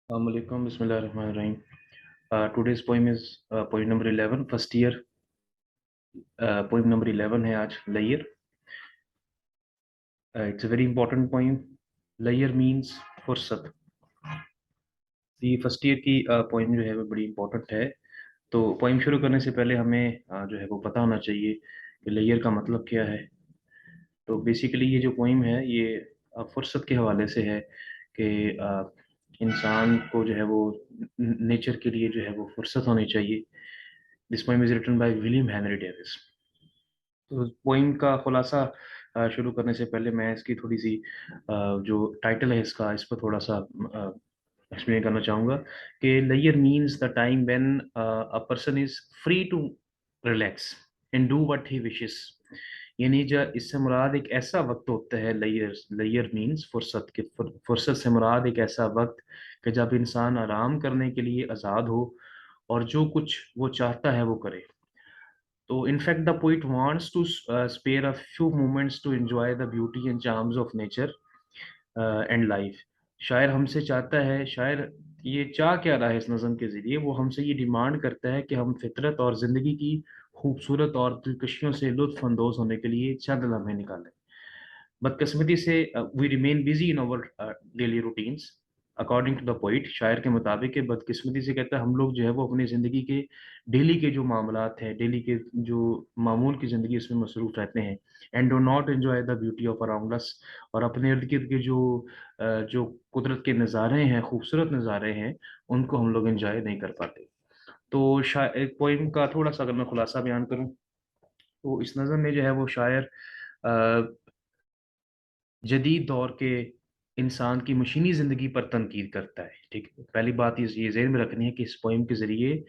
Assalamualaikum, Bismillahirrahmanirrahim. Today's poem is poem number 11, first year. Poem number 11 है आज Layar. It's a very important poem. Layar means फुर्सत. ये first year की poem जो है वो बड़ी इंपॉर्टेंट है. तो पोइम शुरू करने से पहले हमें जो है वो पता होना चाहिए कि लेयर का मतलब क्या है. तो बेसिकली ये जो पोइम है ये फुर्सत के हवाले से है कि इंसान को जो है वो नेचर के लिए जो है वो फुर्सत होनी चाहिए. This poem is written by William Henry Davies. तो पोइम का खुलासा शुरू करने से पहले मैं इसकी थोड़ी सी जो टाइटल है इसका इस पर थोड़ा सा एक्सप्लेन करना चाहूँगा कि लेयर means the time when a person is free to relax and do what he wishes. यानी जो इससे मुराद एक ऐसा वक्त होता है. लेयर मीन्स फुर्सत के फुर्सत से मुराद एक ऐसा वक्त कि जब इंसान आराम करने के लिए आज़ाद हो और जो कुछ वो चाहता है वो करे. So, in fact, the poet wants to spare a few moments to enjoy the beauty and charms of nature and life. शायर हमसे चाहता है, शायर ये चाह क्या रहा है इस नज़म के ज़रिए, वो हमसे ये डिमांड करता है कि हम फितरत और ज़िंदगी की खूबसूरत और दिलकशियों से लुत्फ़ अंदोज़ होने के लिए चंद लम्हे निकालें. बदकिस्मती से we remain busy in our daily routines. According to the poet, शायर के मुताबिक कि बदकिस्मती से कहता है हम लोग जो है वो अपनी ज़िंदगी के डेली के जो मामलात हैं, डेली के जो मामूल की ज़िंदगी उसमें मसरूफ़ रहते हैं. And do not enjoy the beauty of around us. और अपने इर्द गिर्द के जो कुदरत के नज़ारे हैं, खूबसूरत नज़ारे हैं, उनको हम लोग एंजॉय नहीं कर पाते. तो एक पोइम का थोड़ा सा अगर मैं खुलासा बयान करूँ तो इस नज़म में जो है वो शायर जदीद दौर के इंसान की मशीनी ज़िंदगी पर तनकीद करता है. ठीक है, पहली बात ये ज़हन में रखनी है कि इस पोइम के ज़रिए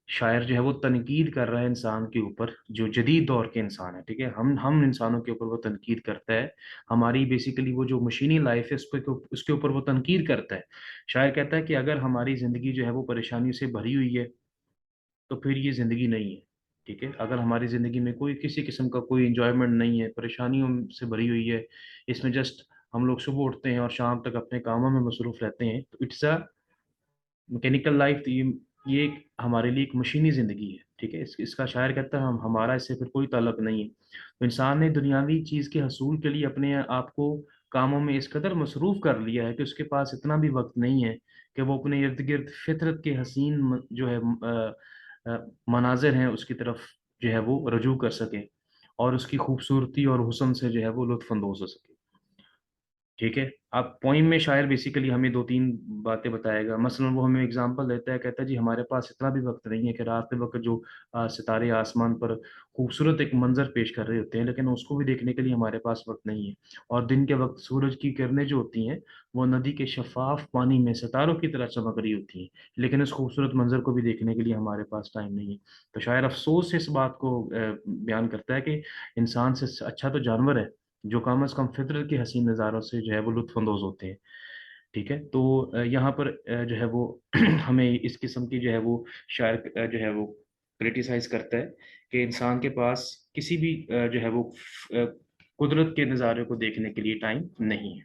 शायर जो है वो तनकीद कर रहा है इंसान के ऊपर, जो जदीद दौर के इंसान है. ठीक है, हम इंसानों के ऊपर वो तनकीद करता है. हमारी बेसिकली वो जो मशीनी लाइफ है उसके ऊपर वो तनकीद करता है. शायर कहता है कि अगर हमारी ज़िंदगी जो है वो परेशानी से भरी हुई है तो फिर ये ज़िंदगी नहीं है. ठीक है, अगर हमारी ज़िंदगी में कोई किसी किस्म का कोई एन्जॉयमेंट नहीं है, परेशानियों से भरी हुई है, इसमें जस्ट हम लोग सुबह उठते हैं और शाम तक अपने कामों में मसरूफ़ रहते हैं, तो इट्स अ मैकेनिकल लाइफ़. तो ये एक हमारे लिए एक मशीनी ज़िंदगी है. ठीक है, इसका शायर कहता है हम हमारा इससे फिर कोई ताल्लुक नहीं है. तो इंसान ने दुनियावी चीज़ के हसूल के लिए अपने आप को कामों में इस कदर मसरूफ़ कर लिया है कि उसके पास इतना भी वक़्त नहीं है कि वो अपने इर्द-गिर्द फ़ितरत के हसीन जो है मनाज़िर हैं उसकी तरफ जो है वो रजू कर सके और उसकी खूबसूरती और हुस्न से जो है वो लुत्फ़ अंदोज़ हो सके. ठीक है। अब पोइम में शायर बेसिकली हमें 2-3 बातें बताएगा। मसलन वो हमें एग्ज़ाम्पल देता है, कहता है जी हमारे पास इतना भी वक़्त नहीं है कि रात के वक़्त जो सितारे आसमान पर खूबसूरत एक मंज़र पेश कर रहे होते हैं, लेकिन उसको भी देखने के लिए हमारे पास वक़्त नहीं है। और दिन के वक़्त सूरज की किरणें जो होती हैं, वो नदी के शफ़ाफ़ पानी में सितारों की तरह चमक रही होती हैं, लेकिन इस खूबसूरत मंज़र को भी देखने के लिए हमारे पास टाइम नहीं है। तो शायर अफ़सोस से इस बात को बयान करता है कि इंसान से अच्छा तो जानवर है, जो कम अज़ कम फ़ितरत के हसीन नज़ारों से जो है वो लुत्फ़-अंदोज़ होते हैं, ठीक है? तो यहाँ पर जो है वो हमें इस किस्म की जो है वो शायर जो है वो क्रिटिसाइज़ करता है कि इंसान के पास किसी भी जो है वो कुदरत के नज़ारे को देखने के लिए टाइम नहीं है।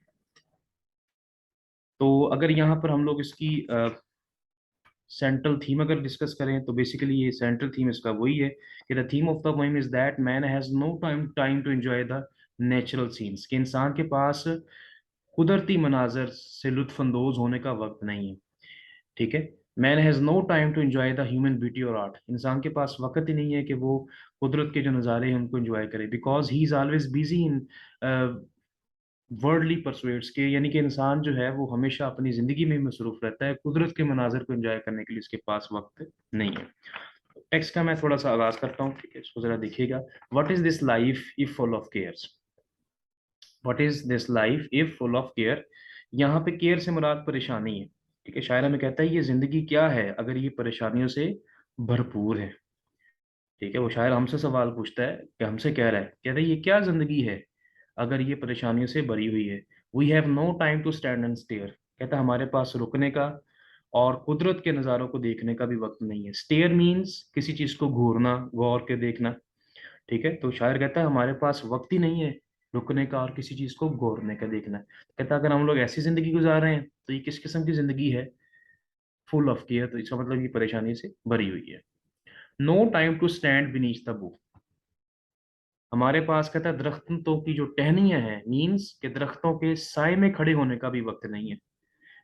तो अगर यहाँ पर हम लोग इसकी सेंट्रल थीम अगर डिस्कस करें तो बेसिकली ये सेंट्रल थीम इसका वही है कि the theme of the poem is that man has no time to enjoy the natural scenes. कि इंसान के पास कुदरती मनाज़र से लुत्फ़-अंदोज़ होने का वक़्त नहीं है, ठीक है? Man has no time to enjoy the human beauty और आर्ट. इंसान के पास वक़्त ही नहीं है कि वो कुदरत के जो नज़ारे हैं उनको एन्जॉय करे, because he is always busy in worldly pursuits. के यानी कि इंसान जो है वो हमेशा अपनी ज़िंदगी में मसरूफ़ रहता है, कुदरत के मनाज़र को एन्जॉय करने के लिए उसके पास वक़्त नहीं है. टेक्स्ट का मैं थोड़ा-सा आगाज़ करता हूँ, ठीक है? इसको ज़रा देखिएगा. What is this life if full of cares? What is this life if full of care? यहाँ पे केयर से मुराद परेशानी है, ठीक है? शायर हमें कहता है ये ज़िंदगी क्या है अगर ये परेशानियों से भरपूर है, ठीक है? वो शायर हमसे सवाल पूछता है कि हमसे कह रहा है, कहता है ये क्या ज़िंदगी है अगर ये परेशानियों से भरी हुई है? We have no time to stand and stare. कहता है हमारे पास रुकने का और कुदरत के नज़ारों को देखने का भी वक़्त नहीं है. स्टेयर मीन्स किसी चीज़ को घूरना, गौर के देखना. ठीक है? तो शायर कहता है हमारे पास वक़्त ही नहीं है रुकने का और किसी चीज़ को गौरने का, देखना है। कहता है अगर हम लोग ऐसी ज़िंदगी गुज़ार रहे हैं, तो ये किस किस्म की ज़िंदगी है? फुल ऑफ केयर, तो इसका मतलब ये परेशानी से भरी हुई है। No time to stand beneath the book. हमारे पास कहता है दरख्तों की जो टहनियां हैं, मीन्स के दरख्तों के साय में खड़े होने का भी वक्त नहीं है।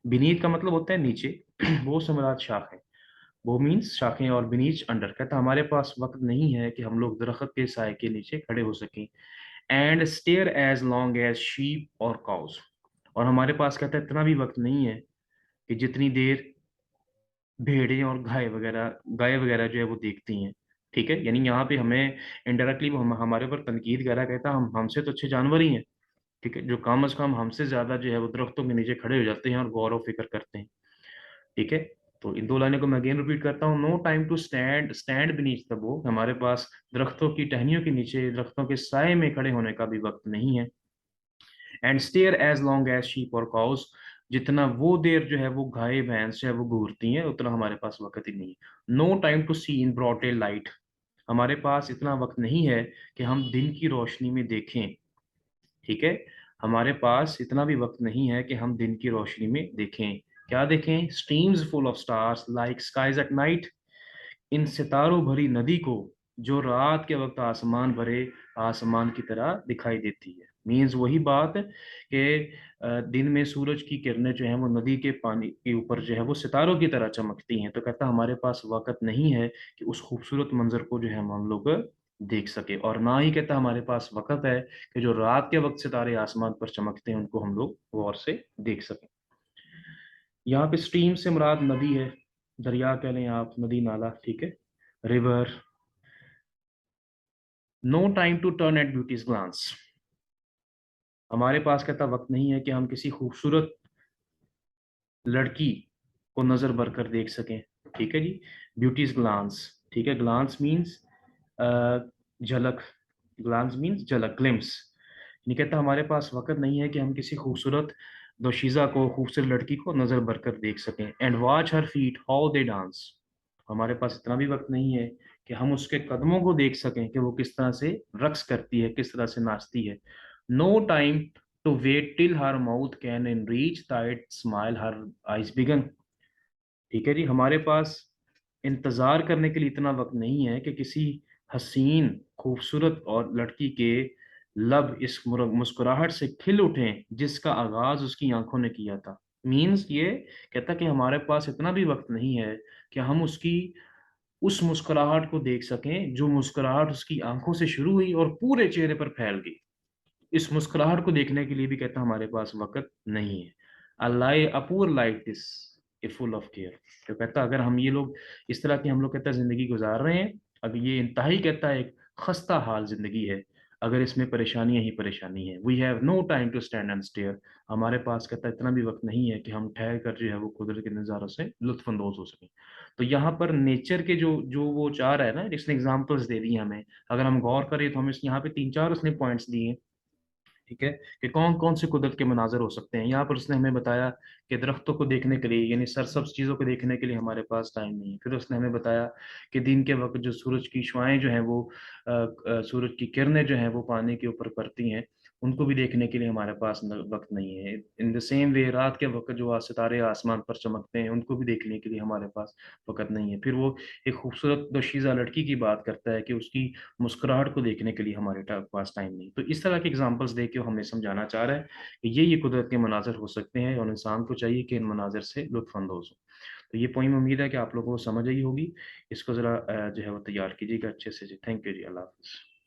बीनीथ का मतलब होता है नीचे, वो से मुराद शाख है, वो मीन्स शाखें, और बीनीच अंडर। कहता हमारे पास वक्त नहीं है कि हम लोग दरख्त के साय के नीचे खड़े हो सकें। And stare as long as sheep और काउस। और हमारे पास कहता है इतना भी वक्त नहीं है कि जितनी देर भेड़ें और गाय वगैरह जो है वो देखती हैं। ठीक है, यानी यहाँ पे हमें इनडायरेक्टली वो हमारे ऊपर तनकीद कर रहा है, कहता हम हमसे तो अच्छे जानवर ही हैं। ठीक है, जो कम अज कम हमसे ज्यादा जो है वो दरख्तों के नीचे खड़े हो जाते हैं और गौर व फिक्र करते हैं। ठीक है, तो इन दो लाइनों को मैं अगेन रिपीट करता हूँ। No time to stand stand beneath the book. हमारे पास दरख्तों की टहनियों के नीचे, दरख्तों के साय में खड़े होने का भी वक्त नहीं है। And stare as long as sheep और काउस। जितना वो देर जो है वो गाय भैंस जो है वो घूरती हैं, उतना हमारे पास वक्त ही नहीं है। No time to see in broad daylight. हमारे पास इतना वक्त नहीं है कि हम दिन की रोशनी में देखें। ठीक है, हमारे पास इतना भी वक्त नहीं है कि हम दिन की रोशनी में देखें। क्या देखें? Streams full of stars like skies at night. इन सितारों भरी नदी को, जो रात के वक्त आसमान भरे आसमान की तरह दिखाई देती है। मीन्स वही बात कि दिन में सूरज की किरणें जो हैं वो नदी के पानी के ऊपर जो है वो सितारों की तरह चमकती हैं। तो कहता हमारे पास वक्त नहीं है कि उस खूबसूरत मंजर को जो है हम लोग देख सके, और ना ही कहता हमारे पास वक्त है कि जो रात के वक्त सितारे आसमान पर चमकते हैं उनको हम लोग गौर से देख सकें। यहाँ पे स्ट्रीम से मुराद नदी है, दरिया कह लें आप, नदी नाला। ठीक है, river. No time to turn at beauty's glance. हमारे पास कहता वक्त नहीं है कि हम किसी खूबसूरत लड़की को नजर भर कर देख सकें। ठीक है जी, ब्यूटीज ग्लांस। ठीक है, ग्लांस मीन्स झलक, ग्लांस मीन्स झलक, ग्लिम्स। नहीं, कहता हमारे पास वक्त नहीं है कि हम किसी खूबसूरत दोशीजा को, खूबसूरत लड़की को नजर भर कर देख सकें। And watch her feet how they dance. हमारे पास इतना भी वक्त नहीं है कि हम उसके कदमों को देख सकें कि वो किस तरह से रक्स करती है, किस तरह से नाचती है। No time to wait till her mouth can enrich that smile her eyes began. ठीक है जी, हमारे पास इंतजार करने के लिए इतना वक्त नहीं है कि किसी हसीन, खूबसूरत और लड़की के लब इस मुस्कुराहट से खिल उठें जिसका आगाज उसकी आंखों ने किया था। मीन्स ये कहता कि हमारे पास इतना भी वक्त नहीं है कि हम उसकी उस मुस्कुराहट को देख सकें जो मुस्कुराहट उसकी आंखों से शुरू हुई और पूरे चेहरे पर फैल गई। इस मुस्कुराहट को देखने के लिए भी कहता हमारे पास वक्त नहीं है। A lie a poor life this if full of care. तो कहता अगर हम ये लोग इस तरह की हम लोग कहता जिंदगी गुजार रहे हैं, अब ये इंतहाई कहता एक खस्ता हाल जिंदगी है, अगर इसमें परेशानियां ही परेशानी है। We have no time to stand and stare. हमारे पास कहता इतना भी वक्त नहीं है कि हम ठहर कर जो है वो कुदरत के नज़ारों से लुत्फानंदोज हो सकें। तो यहाँ पर नेचर के जो जो वो चाह रहा है ना, इसने एग्जाम्पल्स दे दी हमें। अगर हम गौर करें तो हमें यहाँ पे तीन चार उसने पॉइंट्स दिए। ठीक है, कि कौन कौन से कुदरत के मनाजर हो सकते हैं। यहाँ पर उसने हमें बताया कि दरख्तों को देखने के लिए, यानी सरसब्ज चीज़ों को देखने के लिए हमारे पास टाइम नहीं है। फिर उसने हमें बताया कि दिन के वक्त जो सूरज की शुआएं जो हैं वो सूरज की किरणें जो हैं वो पानी के ऊपर पड़ती हैं, उनको भी देखने के लिए हमारे पास वक्त नहीं है। इन द सेम वे रात के वक्त जो सितारे आसमान पर चमकते हैं उनको भी देखने के लिए हमारे पास वक्त नहीं है। फिर वो एक खूबसूरत दोशीज़ा लड़की की बात करता है कि उसकी मुस्कुराहट को देखने के लिए हमारे पास टाइम नहीं। तो इस तरह के एग्जांपल्स दे के वो हमें समझाना चाह रहा है कि ये कुदरत के मनाजर हो सकते हैं और इंसान को चाहिए कि इन मनाजर से लुत्फानंदोज हो। तो ये पॉइंट उम्मीद है कि आप लोगों को समझ आई होगी। इसको ज़रा जो है वो तैयार कीजिएगा अच्छे से जी। थैंक यू जी, अल्लाह हाफ़िज़।